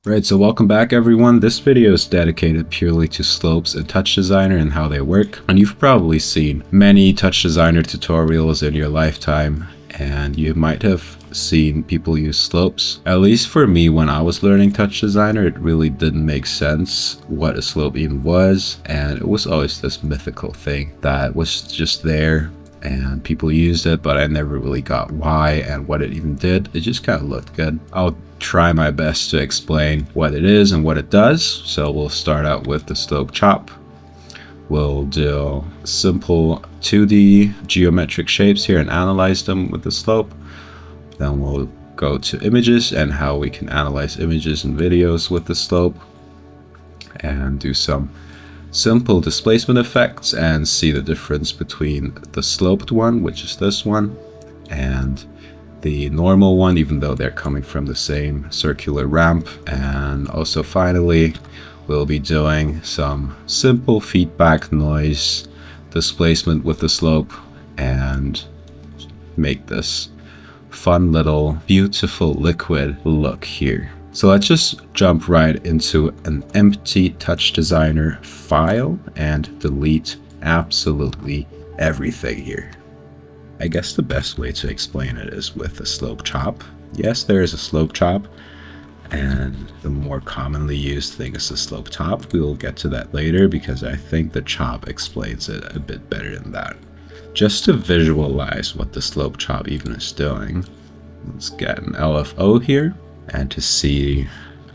Right, so welcome back everyone. This video is dedicated purely to slopes in TouchDesigner and how they work. And you've probably seen many TouchDesigner tutorials in your lifetime, and you might have seen people use slopes. At least for me, when I was learning TouchDesigner, it really didn't make sense what a slope even was, and it was always this mythical thing that was just there and people used it, but I never really got why and what it even did. It just kind of looked good. I'll try my best to explain what it is and what it does. So we'll start out with the slope chop. We'll do simple 2D geometric shapes here and analyze them with the slope. Then we'll go to images and how we can analyze images and videos with the slope, and do some simple displacement effects and see the difference between the sloped one, which is this one, and the normal one, even though they're coming from the same circular ramp. And also finally, we'll be doing some simple feedback noise displacement with the slope and make this fun little beautiful liquid look here. So let's just jump right into an empty TouchDesigner file and delete absolutely everything here. I guess the best way to explain it is with a slope chop. Yes, there is a slope chop, and the more commonly used thing is the slope top. We will get to that later because I think the chop explains it a bit better than that. Just to visualize what the slope chop even is doing, let's get an LFO here. And to see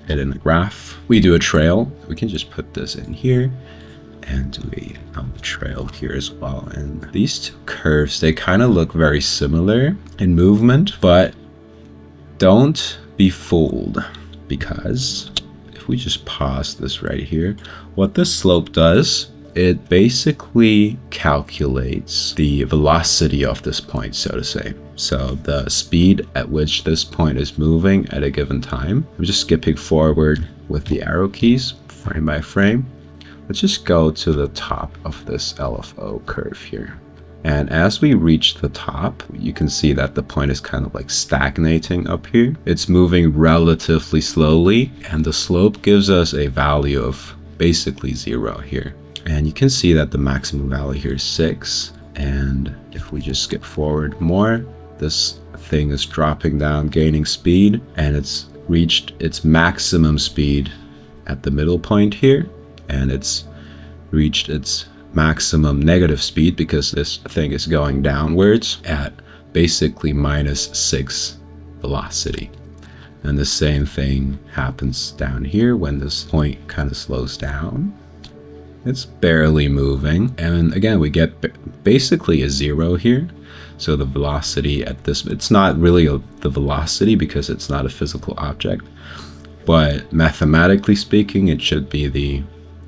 it in a graph, we do a trail. We can just put this in here and do a trail here as well. And these two curves, they kind of look very similar in movement, but don't be fooled, because if we just pause this right here, what this slope does, it basically calculates the velocity of this point, so to say. So the speed at which this point is moving at a given time. I'm just skipping forward with the arrow keys frame by frame. Let's just go to the top of this LFO curve here. And as we reach the top, you can see that the point is kind of like stagnating up here. It's moving relatively slowly, and the slope gives us a value of basically 0 here. And you can see that the maximum value here is 6. And if we just skip forward more, this thing is dropping down, gaining speed, and it's reached its maximum speed at the middle point here. And it's reached its maximum negative speed because this thing is going downwards at basically -6 velocity. And the same thing happens down here when this point kind of slows down. It's barely moving, and again we get basically a 0 here. So the velocity at this, it's not really the velocity because it's not a physical object, but mathematically speaking it should be the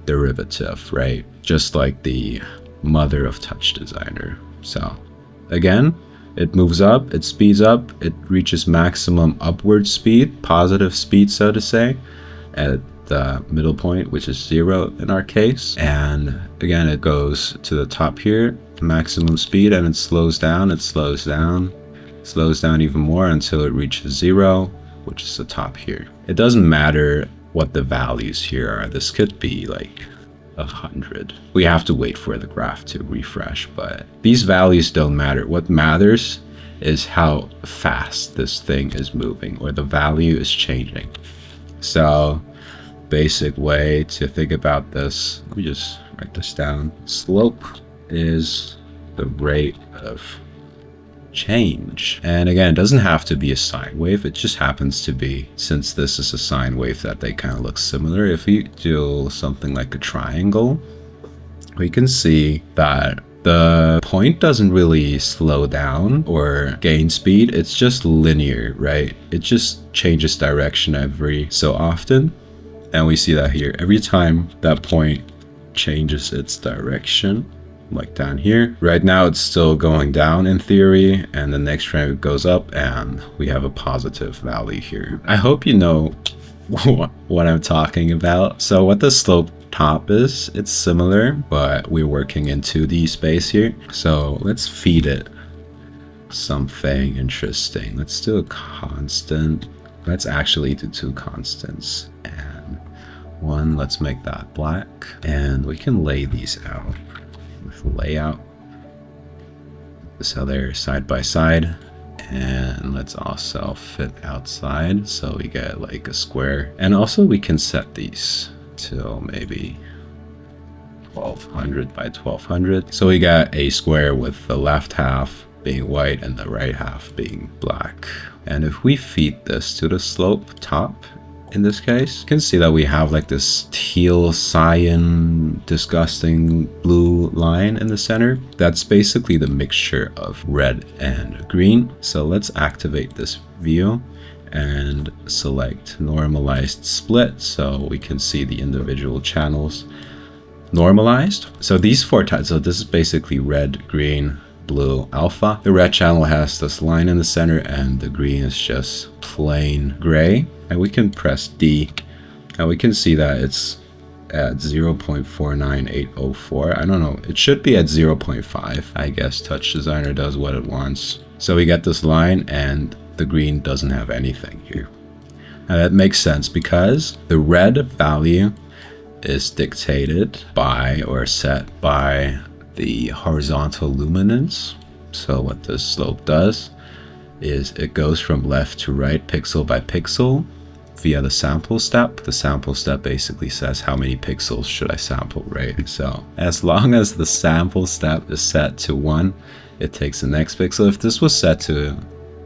derivative, right? Just like the mother of TouchDesigner. So again, it moves up, it speeds up, it reaches maximum upward speed, positive speed so to say, at the middle point, which is 0 in our case. And again, it goes to the top here, maximum speed, and it slows down, slows down even more until it reaches 0, which is the top here. It doesn't matter what the values here are. This could be like 100. We have to wait for the graph to refresh, but these values don't matter. What matters is how fast this thing is moving, or the value is changing. So basic way to think about this, let me just write this down. Slope is the rate of change. And again, it doesn't have to be a sine wave, it just happens to be, since this is a sine wave, that they kind of look similar. If we do something like a triangle, we can see that the point doesn't really slow down or gain speed, it's just linear, right? It just changes direction every so often. And we see that here, every time that point changes its direction, like down here. Right now it's still going down in theory, and the next frame it goes up and we have a positive value here. I hope you know what I'm talking about. So what the slope top is, it's similar, but we're working in 2D space here. So let's feed it something interesting. Let's do a constant. Let's actually do 2 constants. one, let's make that black. And we can lay these out with layout. So they're side by side. And let's also fit outside, so we get like a square. And also we can set these to maybe 1200 by 1200. So we got a square with the left half being white and the right half being black. And if we feed this to the slope top, in this case, you can see that we have like this teal, cyan, disgusting blue line in the center. That's basically the mixture of red and green. So let's activate this view and select normalized split so we can see the individual channels normalized. So these four types, so this is basically red, green, blue, alpha. The red channel has this line in the center and the green is just plain gray. And we can press D and we can see that it's at 0.49804. I don't know, it should be at 0.5. I guess TouchDesigner does what it wants. So we get this line and the green doesn't have anything here. And that makes sense because the red value is dictated by or set by the horizontal luminance. So what this slope does is it goes from left to right pixel by pixel via the sample step. The sample step basically says how many pixels should I sample, right? So as long as the sample step is set to 1, it takes the next pixel. If this was set to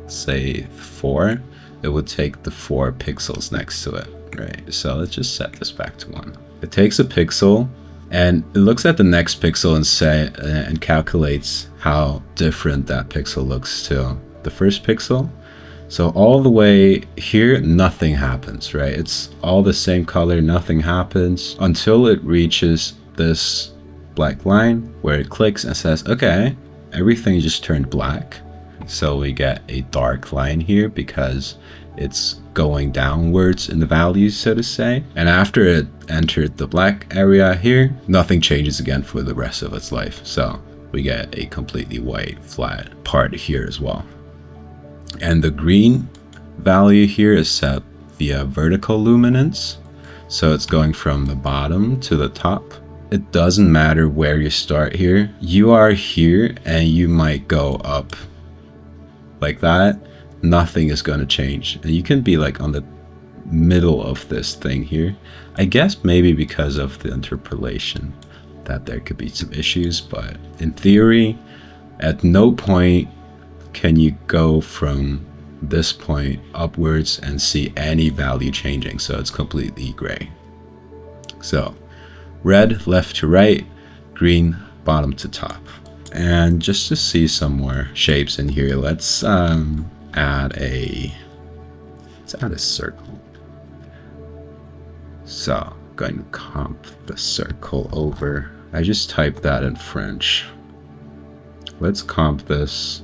say 4, it would take the 4 pixels next to it, right? So let's just set this back to 1. It takes a pixel and it looks at the next pixel and calculates how different that pixel looks to the first pixel. So all the way here, nothing happens, right? It's all the same color, nothing happens until it reaches this black line where it clicks and says, okay, everything just turned black. So we get a dark line here because it's going downwards in the values, so to say. And after it entered the black area here, nothing changes again for the rest of its life. So we get a completely white flat part here as well. And the green value here is set via vertical luminance. So it's going from the bottom to the top. It doesn't matter where you start here. You are here and you might go up like that. Nothing is going to change. And you can be like on the middle of this thing here. I guess maybe because of the interpolation that there could be some issues, but in theory, at no point can you go from this point upwards and see any value changing. So it's completely gray. So red left to right, green bottom to top. And just to see some more shapes in here, let's add a circle. So I'm going to comp the circle over. I just typed that in French. Let's comp this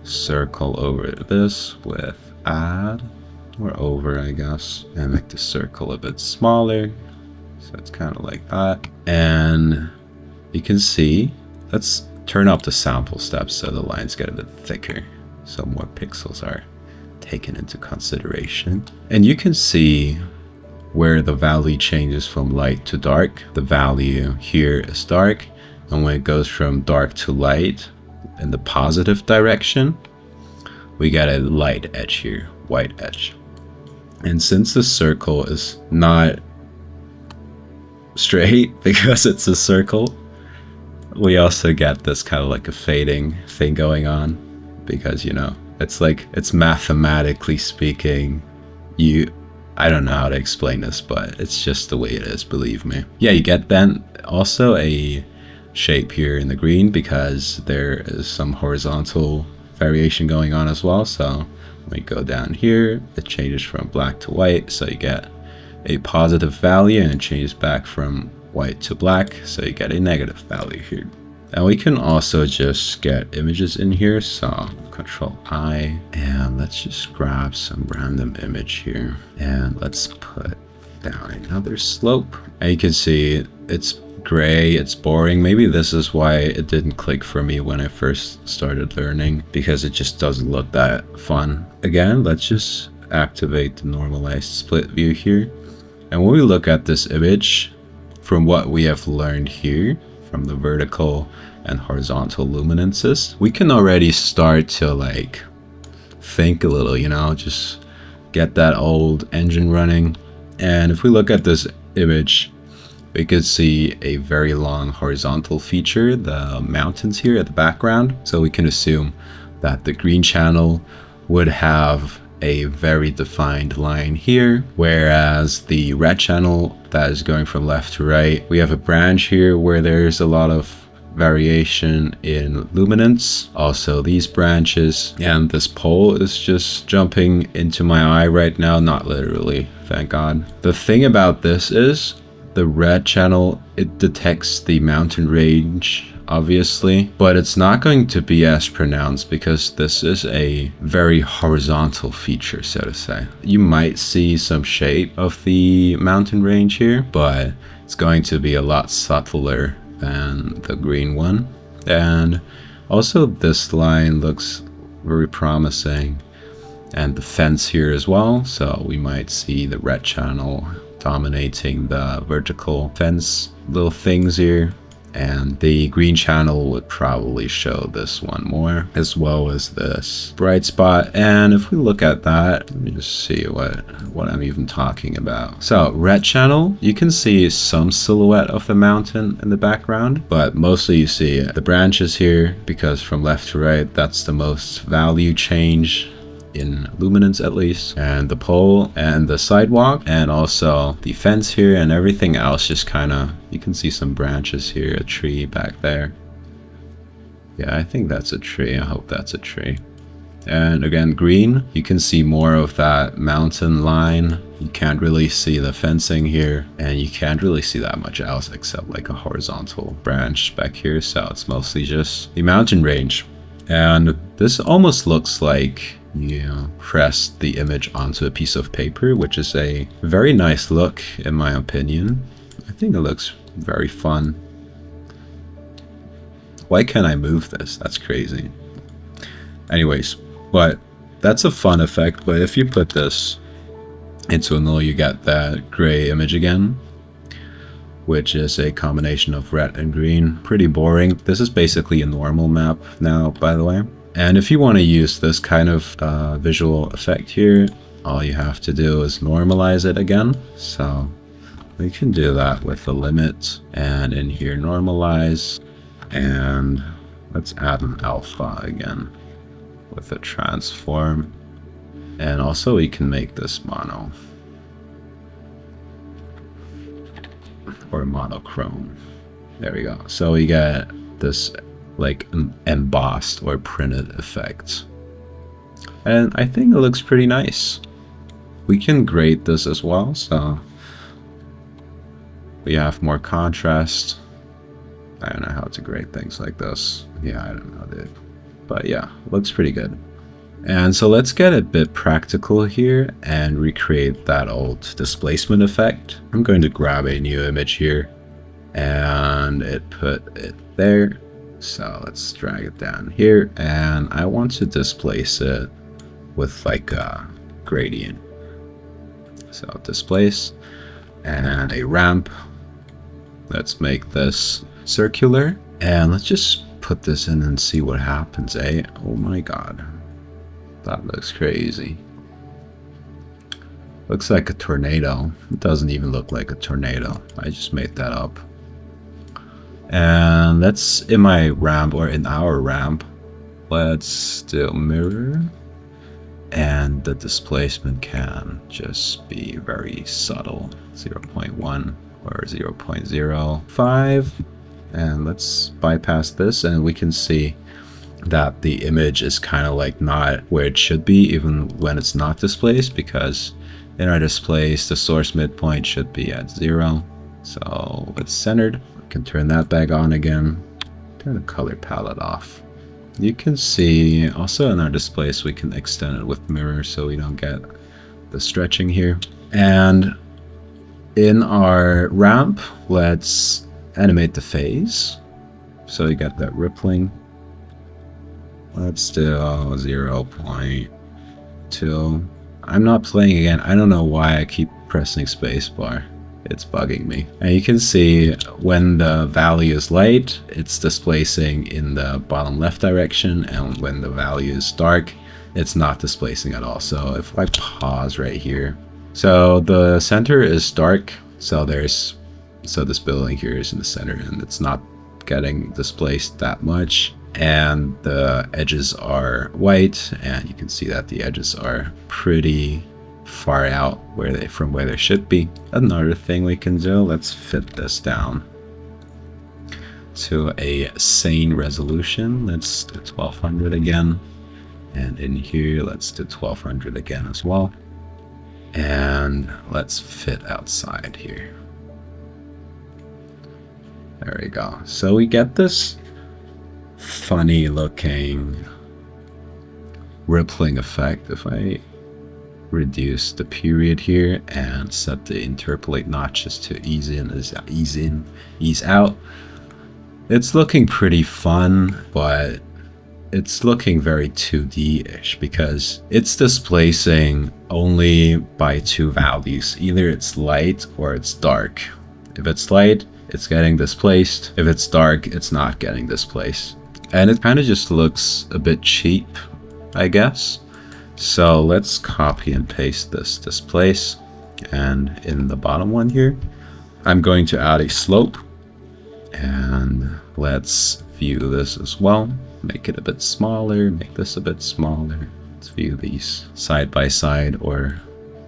circle over this with add or over, I guess, and make the circle a bit smaller. So it's kind of like that. And you can see, let's turn up the sample steps so the lines get a bit thicker, so more pixels are taken into consideration. And you can see where the value changes from light to dark. The value here is dark, and when it goes from dark to light in the positive direction, we get a light edge here, white edge. And since the circle is not straight because it's a circle, we also get this kind of like a fading thing going on, because, you know, it's like, it's mathematically speaking, I don't know how to explain this, but it's just the way it is, believe me. Yeah, you get then also a shape here in the green because there is some horizontal variation going on as well. So when we go down here, it changes from black to white, so you get a positive value, and it changes back from white to black, so you get a negative value here. And we can also just get images in here, so Control I, and let's just grab some random image here, and let's put down another slope. And you can see it's gray, it's boring. Maybe this is why it didn't click for me when I first started learning, because it just doesn't look that fun. Again, let's just activate the normalized split view here, And when we look at this image, from what we have learned here, from the vertical and horizontal luminances, we can already start to like think a little, you know, just get that old engine running. And if we look at this image, we could see a very long horizontal feature, the mountains here at the background. So we can assume that the green channel would have a very defined line here, whereas the red channel that is going from left to right, we have a branch here where there's a lot of variation in luminance. Also these branches, and this pole is just jumping into my eye right now, not literally, thank God. The thing about this is the red channel, it detects the mountain range obviously, but it's not going to be as pronounced because this is a very horizontal feature, so to say. You might see some shape of the mountain range here, but it's going to be a lot subtler than the green one. And also this line looks very promising, and the fence here as well, so we might see the red channel dominating the vertical fence little things here, and the green channel would probably show this one more, as well as this bright spot. And if we look at that, let me just see what I'm even talking about. So red channel, you can see some silhouette of the mountain in the background, but mostly you see the branches here, because from left to right, that's the most value change in luminance at least, and the pole and the sidewalk, and also the fence here, and everything else just kind of, you can see some branches here, a tree back there. Yeah, I think that's a tree. I hope that's a tree. And again, green, you can see more of that mountain line. You can't really see the fencing here, and you can't really see that much else except like a horizontal branch back here, so it's mostly just the mountain range. And this almost looks like you pressed the image onto a piece of paper, which is a very nice look in my opinion. I think it looks very fun. Why can't I move this? That's crazy. Anyways, but that's a fun effect. But if you put this into a null, you get that gray image again, which is a combination of red and green. Pretty boring. This is basically a normal map now, by the way. And if you want to use this kind of visual effect here, all you have to do is normalize it again. So we can do that with the limit, and in here normalize, and let's add an alpha again with a transform. And also we can make this mono or monochrome. There we go. So we get this like an embossed or printed effect, and I think it looks pretty nice. We can grade this as well, so we have more contrast. I don't know how to grade things like this. Yeah, I don't know, dude. But yeah, looks pretty good. And so let's get a bit practical here and recreate that old displacement effect. I'm going to grab a new image here and put it there. So let's drag it down here, and I want to displace it with like a gradient. So displace and a ramp. Let's make this circular, and let's just put this in and see what happens, eh? Oh my god, that looks crazy. Looks like a tornado. It doesn't even look like a tornado. I just made that up. And let's, in my ramp, or in our ramp, let's do mirror, and the displacement can just be very subtle, 0.1 or 0.05. And let's bypass this, and we can see that the image is kind of like not where it should be even when it's not displaced, because in our displace the source midpoint should be at 0. So it's centered. Can turn that back on again, turn the color palette off. You can see also in our displace we can extend it with mirror so we don't get the stretching here. And in our ramp, let's animate the phase so you get that rippling. Let's do 0.2. I'm not playing again. I don't know why I keep pressing spacebar. It's bugging me. And you can see when the value is light, it's displacing in the bottom left direction, and when the value is dark, it's not displacing at all. So if I pause right here, so the center is dark, so this building here is in the center and it's not getting displaced that much, and the edges are white, and you can see that the edges are pretty far out from where they should be. Another thing we can do, let's fit this down to a sane resolution. Let's do 1200 again, and in here let's do 1200 again as well, and let's fit outside here. There we go. So we get this funny looking rippling effect. If I reduce the period here and set the interpolate notches to ease in, ease out, it's looking pretty fun, but it's looking very 2D-ish because it's displacing only by two values. Either it's light or it's dark. If it's light, it's getting displaced. If it's dark, it's not getting displaced. And it kind of just looks a bit cheap, I guess. So let's copy and paste this displace, and in the bottom one here, I'm going to add a slope, and let's view this as well. Make it a bit smaller, make this a bit smaller. Let's view these side by side or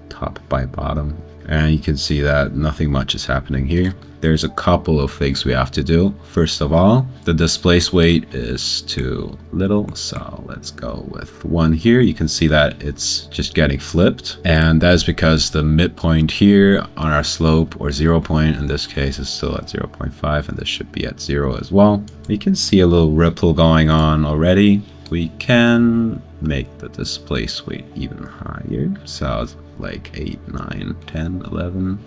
top by bottom. And you can see that nothing much is happening here. There's a couple of things we have to do. First of all, the displace weight is too little, so let's go with 1 here. You can see that it's just getting flipped, and that is because the midpoint here on our slope, or 0 point in this case, is still at 0.5, and this should be at 0 as well. You can see a little ripple going on already. We can make the displace weight even higher, so it's like 8, 9, 10, 11,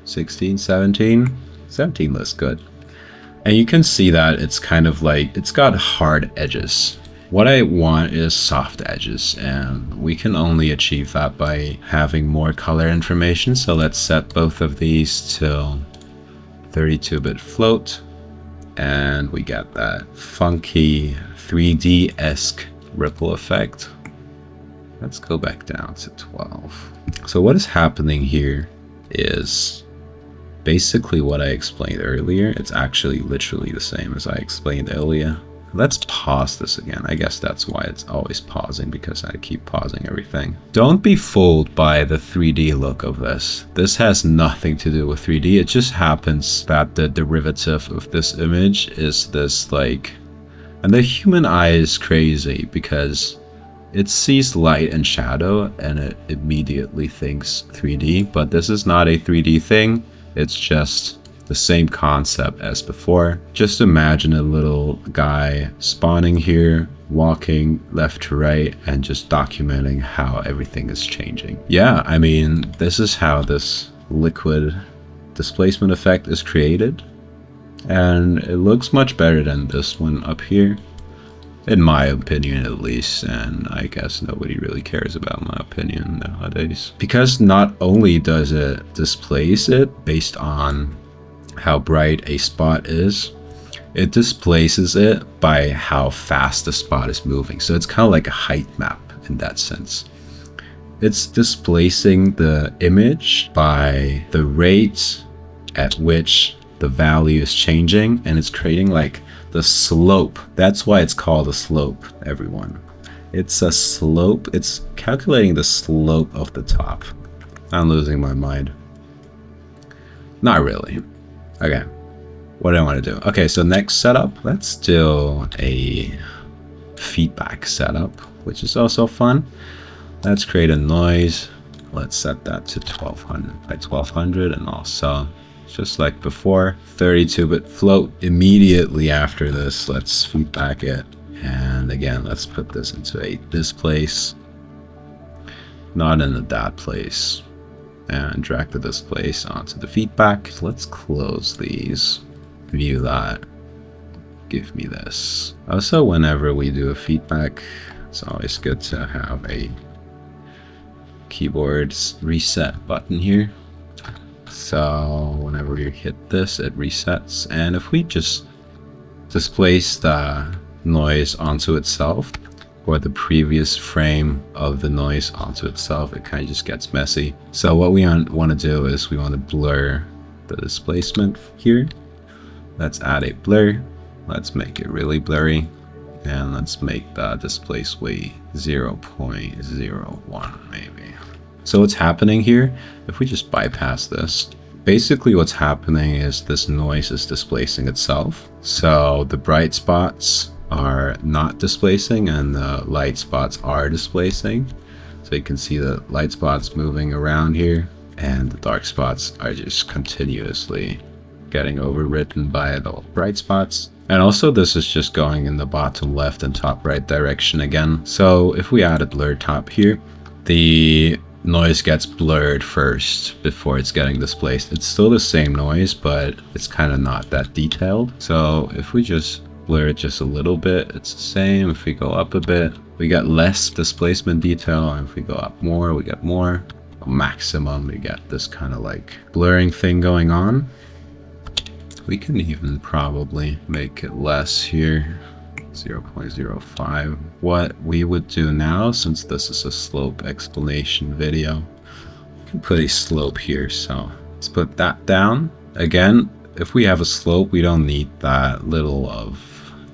16, 17. 17 looks good. And you can see that it's kind of like, it's got hard edges. What I want is soft edges, and we can only achieve that by having more color information. So let's set both of these to 32-bit float, and we get that funky 3D-esque ripple effect. Let's go back down to 12. So what is happening here is basically what I explained earlier. It's actually literally the same as I explained earlier. Let's pause this again. I guess that's why it's always pausing, because I keep pausing everything. Don't be fooled by the 3D look of this. This has nothing to do with 3D. It just happens that the derivative of this image is this like, and the human eye is crazy because it sees light and shadow and it immediately thinks 3D, but this is not a 3D thing. It's just the same concept as before. Just imagine a little guy spawning here, walking left to right, and just documenting how everything is changing. Yeah, I mean, this is how this liquid displacement effect is created. And it looks much better than this one up here, in my opinion at least, and I guess nobody really cares about my opinion nowadays. Because not only does it displace it based on how bright a spot is, it displaces it by how fast the spot is moving. So it's kind of like a height map in that sense. It's displacing the image by the rate at which the value is changing, and it's creating like the slope. That's why it's called a slope, everyone. It's a slope. It's calculating the slope of the top. I'm losing my mind. Not really. Okay, what do I want to do? Okay, so next setup, let's do a feedback setup, which is also fun. Let's create a noise. Let's set that to 1200 by 1200, and also, just like before, 32-bit float. Immediately after this, let's feedback it. And again, let's put this into this place, not in the that place, and drag the displace onto the feedback. Let's close these, view that, give me this. Also, whenever we do a feedback, it's always good to have a keyboard's reset button here. So whenever you hit this, it resets. And if we just displace the noise onto itself, or the previous frame of the noise onto itself, it kind of just gets messy. So what we want to do is we want to blur the displacement here. Let's add a blur. Let's make it really blurry. And let's make the displace weight 0.01 maybe. So what's happening here, if we just bypass this, basically what's happening is this noise is displacing itself. So the bright spots are not displacing and the light spots are displacing. So you can see the light spots moving around here and the dark spots are just continuously getting overwritten by the bright spots. And also this is just going in the bottom left and top right direction again. So if we add a blur top here, the noise gets blurred first before it's getting displaced. It's still the same noise, but it's kind of not that detailed. So if we just blur it just a little bit, it's the same. If we go up a bit, we get less displacement detail, and if we go up more, we get more. Maximum, we get this kind of like blurring thing going on. We can even probably make it less here, 0.05. What we would do now, since this is a slope explanation video, we can put a slope here. So let's put that down. Again, if we have a slope, we don't need that little of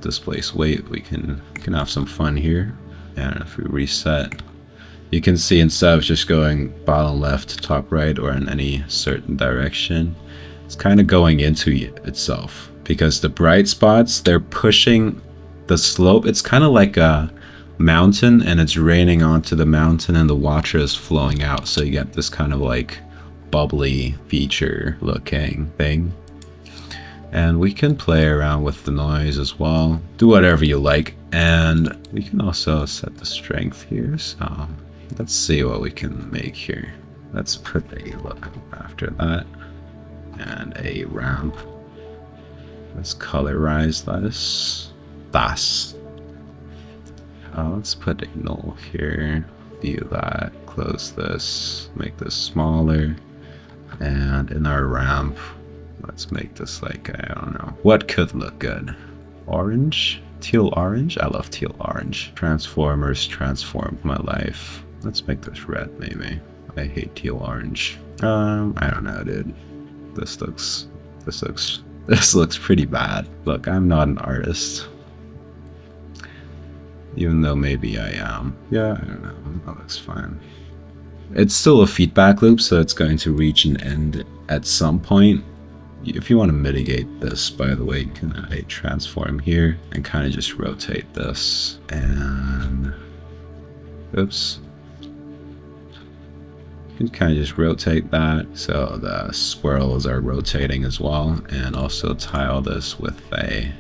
displaced weight. We can have some fun here. And if we reset, you can see instead of just going bottom left, top right, or in any certain direction, it's kind of going into itself, because the bright spots, they're pushing the slope. It's kind of like a mountain and it's raining onto the mountain and the water is flowing out. So you get this kind of like bubbly feature looking thing. And we can play around with the noise as well. Do whatever you like. And we can also set the strength here. So let's see what we can make here. Let's put a look after that. And a ramp. Let's colorize this. Let's put a null here. View that. Close this. Make this smaller. And in our ramp, let's make this like, I don't know. What could look good? Orange? Teal orange? I love teal orange. Transformers transformed my life. Let's make this red maybe. I hate teal orange. I don't know, dude. This looks pretty bad. Look, I'm not an artist. Even though maybe I am. Yeah, I don't know. That looks fine. It's still a feedback loop, so it's going to reach an end at some point. If you want to mitigate this, by the way, you can add a transform here and kind of just rotate this. And oops. You can kind of just rotate that so the swirls are rotating as well, and also tile this with a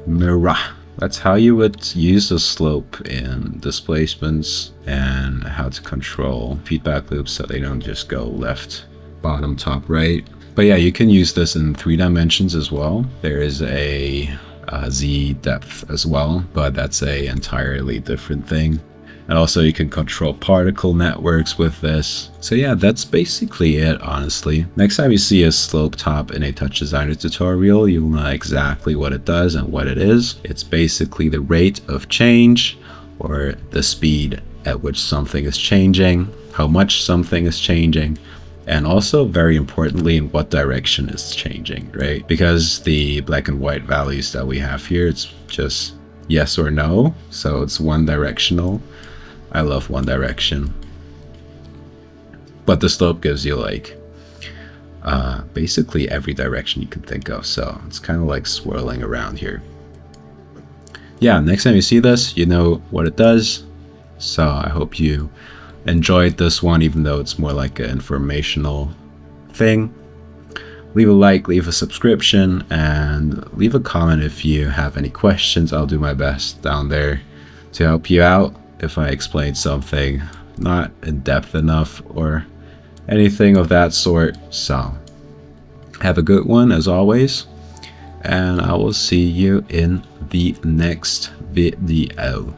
mirror. That's how you would use the slope in displacements and how to control feedback loops so they don't just go left, bottom, top, right. But yeah, you can use this in 3 dimensions as well. There is a Z depth as well, but that's a entirely different thing. And also you can control particle networks with this. So yeah, that's basically it, honestly. Next time you see a slope top in a TouchDesigner tutorial, you'll know exactly what it does and what it is. It's basically the rate of change, or the speed at which something is changing, how much something is changing, and also very importantly in what direction it's changing, right? Because the black and white values that we have here, it's just yes or no, so it's one directional. I love one direction, but the slope gives you like basically every direction you can think of, so it's kind of like swirling around here. Yeah, next time you see this, you know what it does. So I hope you enjoyed this one, even though it's more like an informational thing. Leave a like, leave a subscription, and leave a comment if you have any questions. I'll do my best down there to help you out if I explained something not in depth enough or anything of that sort. So have a good one as always, and I will see you in the next video.